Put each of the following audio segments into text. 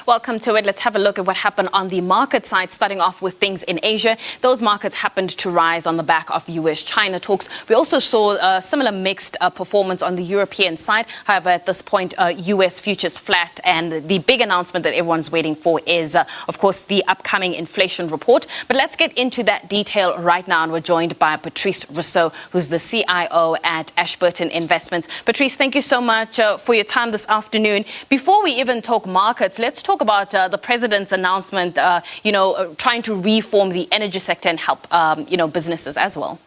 Welcome to it. Let's have a look at what happened on the market side, starting off with things in Asia. Those markets happened to rise on the back of US-China talks. We also saw a similar mixed performance on the European side. However, at this point, US futures flat, and the big announcement that everyone's waiting for is, of course, the upcoming inflation report. But let's get into that detail right now, and we're joined by Patrice Rassou, who's the CIO at Ashburton Investments. Patrice, thank you so much for your time this afternoon. Before we even talk markets, let's talk about the president's announcement, trying to reform the energy sector and help, businesses as well.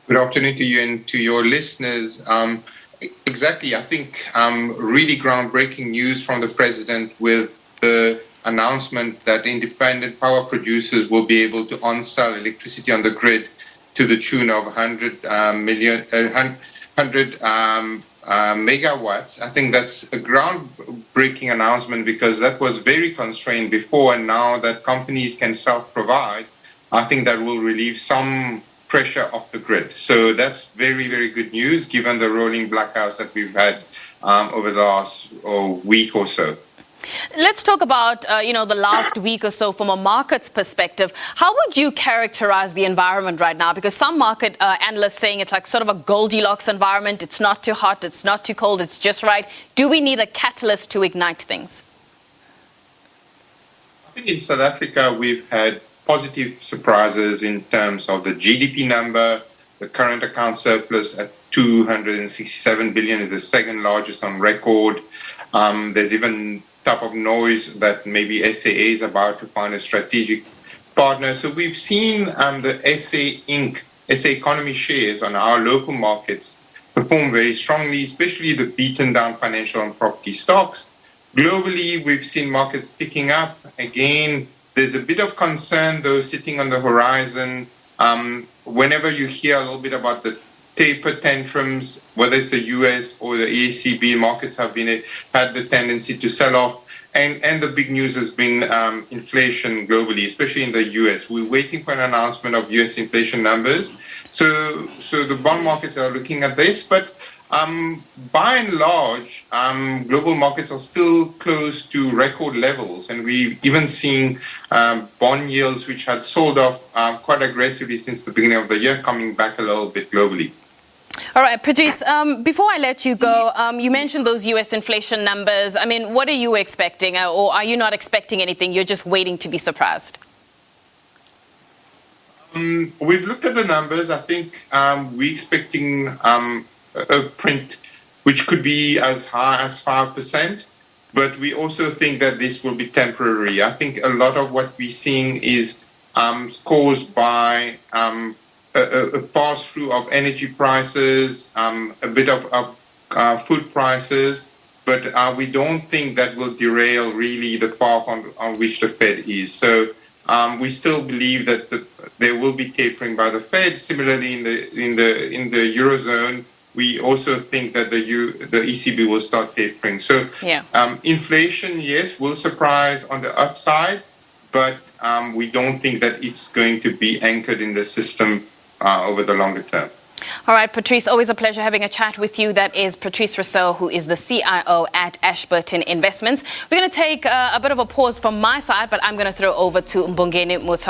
Good afternoon to you and to your listeners. Exactly, I think really groundbreaking news from the president with the announcement that independent power producers will be able to on-sell electricity on the grid to the tune of 100 megawatts. I think that's a groundbreaking announcement because that was very constrained before, and now that companies can self-provide, I think that will relieve some pressure off the grid. So that's very, very good news given the rolling blackouts that we've had over the last week or so. Let's talk about, the last week or so from a markets perspective. How would you characterize the environment right now? Because some market analysts saying it's like sort of a Goldilocks environment. It's not too hot, it's not too cold, it's just right. Do we need a catalyst to ignite things? I think in South Africa, we've had positive surprises in terms of the GDP number. The current account surplus at 267 billion is the second largest on record. There's even type of noise that maybe SAA is about to find a strategic partner. So we've seen the SA economy shares on our local markets perform very strongly, especially the beaten down financial and property stocks. Globally, we've seen markets ticking up. Again, there's a bit of concern, though, sitting on the horizon. Whenever you hear a little bit about the taper tantrums, whether it's the US or the ECB, markets have had the tendency to sell off. And the big news has been inflation globally, especially in the US. We're waiting for an announcement of US inflation numbers. So the bond markets are looking at this. But by and large, global markets are still close to record levels. And we've even seen bond yields, which had sold off quite aggressively since the beginning of the year, coming back a little bit globally. All right, Patrice, before I let you go, you mentioned those U.S. inflation numbers. I mean, what are you expecting, or are you not expecting anything? You're just waiting to be surprised? We've looked at the numbers. I think we're expecting a print which could be as high as 5%, but we also think that this will be temporary. I think a lot of what we're seeing is caused by a pass-through of energy prices, a bit of food prices, but we don't think that will derail really the path on which the Fed is. So we still believe that there will be tapering by the Fed. Similarly, in the Eurozone, we also think that the ECB will start tapering. So inflation, yes, will surprise on the upside, but we don't think that it's going to be anchored in the system over the longer term. All right, Patrice, always a pleasure having a chat with you. That is Patrice Rassou, who is the CIO at Ashburton Investments. We're going to take a bit of a pause from my side, but I'm going to throw over to Mbongeni Muta.